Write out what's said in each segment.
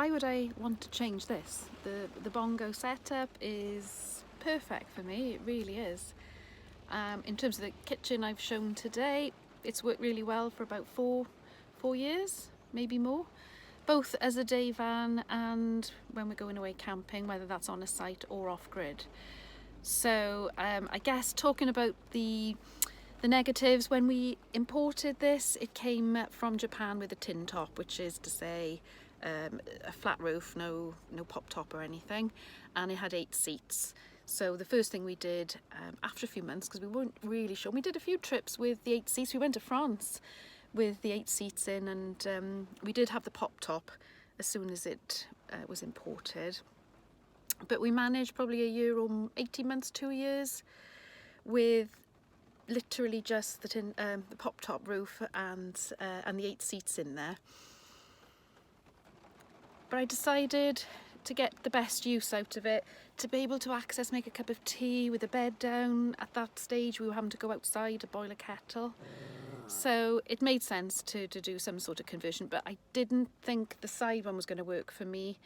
why would I want to change this? The Bongo setup is perfect for me, it really is. In terms of the kitchen I've shown today, it's worked really well for about four years, maybe more, both as a day van and when we're going away camping, whether that's on a site or off-grid. So I guess talking about the negatives, when we imported this, it came from Japan with a tin top, which is to say a flat roof, no pop top or anything, and it had 8 seats. So the first thing we did after a few months, because we weren't really sure, we did a few trips with the 8 seats. We went to France with the 8 seats in, and we did have the pop top as soon as it was imported. But we managed probably a year or 18 months, 2 years with literally just the pop top roof and the 8 seats in there. But I decided to get the best use out of it, to be able to make a cup of tea with a bed down. At that stage we were having to go outside to boil a kettle, so it made sense to do some sort of conversion. But I didn't think the side one was going to work for me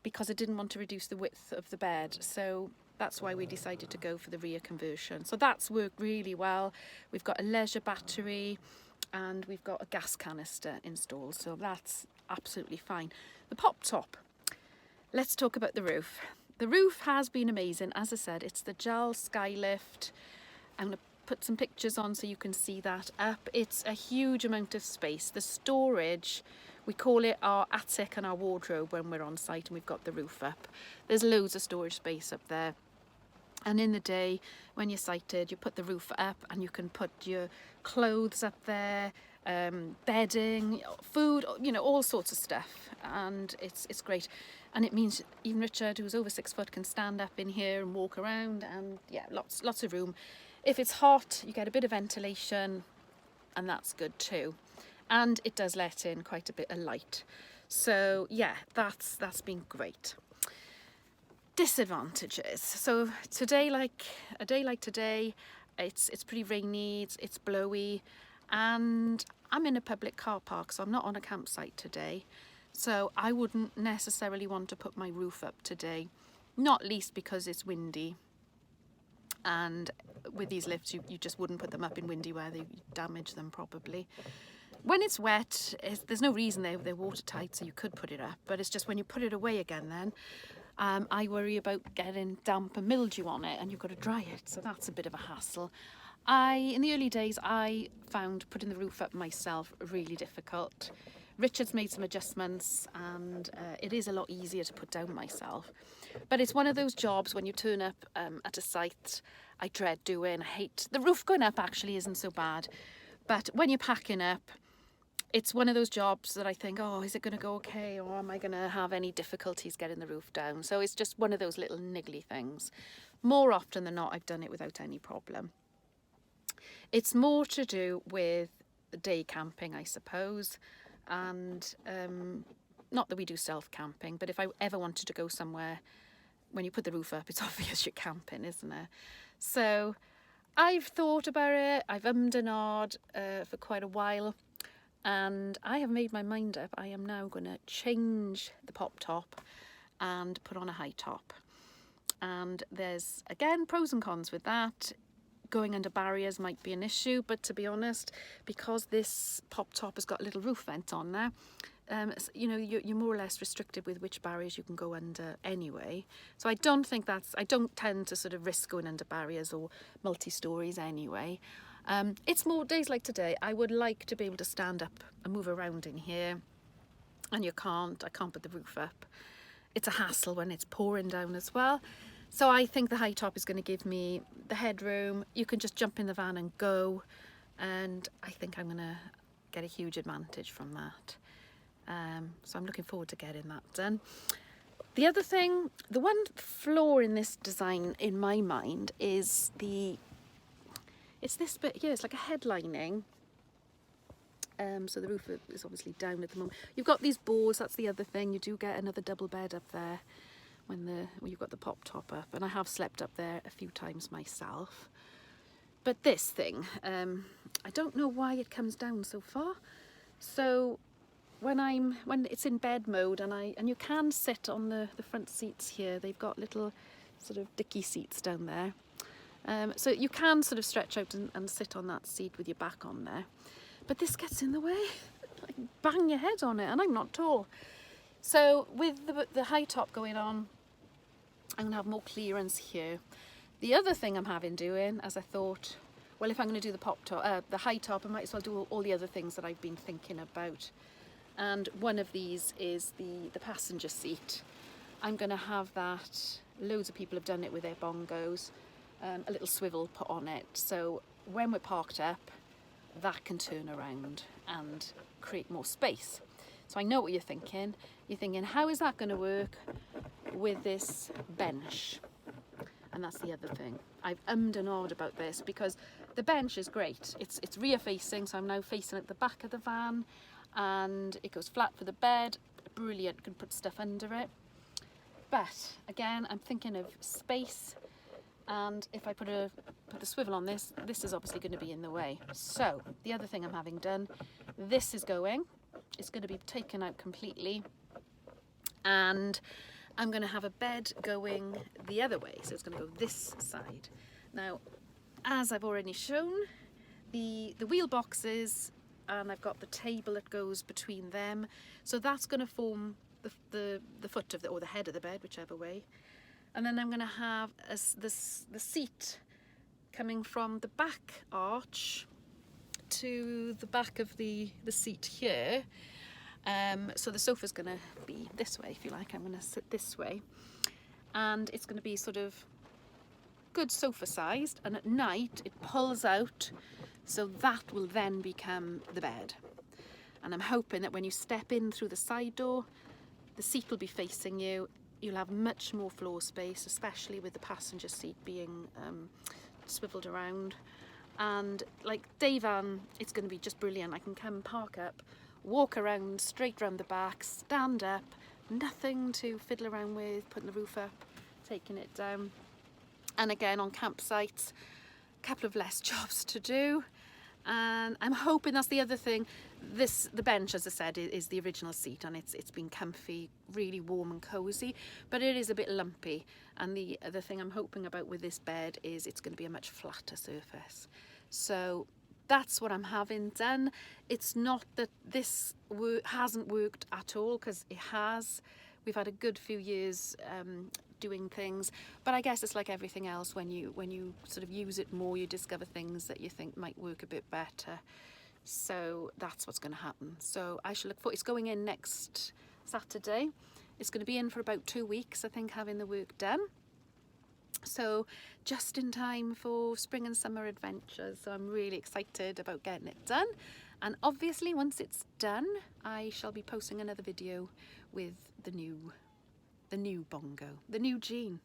because I didn't want to reduce the width of the bed, so that's why we decided to go for the rear conversion. So that's worked really well. We've got a leisure battery and we've got a gas canister installed, so that's absolutely fine. The pop top, let's talk about the roof. The roof has been amazing. As I said, it's the JAL Skylift. I'm going to put some pictures on so you can see that up. It's a huge amount of space. The storage, we call it our attic and our wardrobe when we're on site and we've got the roof up. There's loads of storage space up there. And in the day, when you're sighted, you put the roof up and you can put your clothes up there, bedding, food, you know, all sorts of stuff. And it's great. And it means even Richard, who's over 6 foot, can stand up in here and walk around, and yeah, lots of room. If it's hot, you get a bit of ventilation, and that's good too. And it does let in quite a bit of light. So yeah, that's been great. Disadvantages. So today, like a day like today, it's pretty rainy, it's blowy, and I'm in a public car park, so I'm not on a campsite today. So I wouldn't necessarily want to put my roof up today, not least because it's windy. And with these lifts, you just wouldn't put them up in windy weather, you damage them probably. When it's wet, there's no reason they're watertight, so you could put it up, but it's just when you put it away again then, I worry about getting damp and mildew on it, and you've got to dry it, so that's a bit of a hassle. In the early days, I found putting the roof up myself really difficult. Richard's made some adjustments, and it is a lot easier to put down myself. But it's one of those jobs when you turn up at a site I dread doing. I hate the roof going up. Actually isn't so bad, but when you're packing up, it's one of those jobs that I think, oh, is it going to go okay, or am I going to have any difficulties getting the roof down? So it's just one of those little niggly things. More often than not, I've done it without any problem. It's more to do with day camping, I suppose, and not that we do self-camping, but if I ever wanted to go somewhere, when you put the roof up, it's obvious you're camping, isn't it? So I've thought about it, I've ummed and ahed for quite a while, and I have made my mind up. I am now going to change the pop top and put on a high top. And there's, again, pros and cons with that. Going under barriers might be an issue, but to be honest, because this pop top has got a little roof vent on there, you know, you're more or less restricted with which barriers you can go under anyway. So I don't tend to sort of risk going under barriers or multi-stories anyway. It's more days like today, I would like to be able to stand up and move around in here, and I can't put the roof up. It's a hassle when it's pouring down as well. So I think the high top is going to give me the headroom. You can just jump in the van and go, and I think I'm going to get a huge advantage from that. So I'm looking forward to getting that done. The other thing, the one flaw in this design in my mind is it's this bit here. It's like a headlining. So the roof is obviously down at the moment. You've got these boards, that's the other thing. You do get another double bed up there when you've got the pop top up, and I have slept up there a few times myself. But this thing, I don't know why it comes down so far. So when it's in bed mode, and you can sit on the front seats here. They've got little sort of dicky seats down there. So you can sort of stretch out and sit on that seat with your back on there. But this gets in the way. Like, bang your head on it, and I'm not tall. So with the high top going on, I'm gonna have more clearance here. The other thing I'm having doing, as I thought, well, if I'm gonna do the pop top, the high top, I might as well do all the other things that I've been thinking about. And one of these is the passenger seat. I'm gonna have that, loads of people have done it with their bongos, a little swivel put on it. So when we're parked up, that can turn around and create more space. So I know what you're thinking. You're thinking, how is that going to work with this bench? And that's the other thing. I've ummed and ahed about this because the bench is great. It's rear facing, so I'm now facing at the back of the van, and it goes flat for the bed. Brilliant, can put stuff under it. But again, I'm thinking of space, and if I put the swivel on this is obviously going to be in the way. So the other thing I'm having done, this is going. It's going to be taken out completely, and I'm going to have a bed going the other way, so it's going to go this side. Now, as I've already shown, the wheel boxes, and I've got the table that goes between them, so that's going to form the foot of or the head of the bed, whichever way. And then I'm going to have the seat coming from the back arch to the back of the seat here. So the sofa's going to be this way, if you like. I'm going to sit this way, and it's going to be sort of good sofa sized, and at night it pulls out, so that will then become the bed. And I'm hoping that when you step in through the side door, the seat will be facing you. You'll have much more floor space, especially with the passenger seat being swiveled around. And like day van, it's going to be just brilliant. I can come, park up, walk around, straight round the back, stand up, nothing to fiddle around with, putting the roof up, taking it down. And again, on campsites, a couple of less jobs to do. And I'm hoping that's the other thing. The bench, as I said, is the original seat, and it's been comfy, really warm and cozy, but it is a bit lumpy. And the other thing I'm hoping about with this bed is it's going to be a much flatter surface. So that's what I'm having done. It's not that this hasn't worked at all, because it has. We've had a good few years doing things, but I guess it's like everything else. When you sort of use it more, you discover things that you think might work a bit better. So that's what's going to happen. So I shall look for, it's going in next Saturday. It's going to be in for about 2 weeks, I think, having the work done. So just in time for spring and summer adventures. So I'm really excited about getting it done. And obviously once it's done, I shall be posting another video with the new bongo, the new Jean.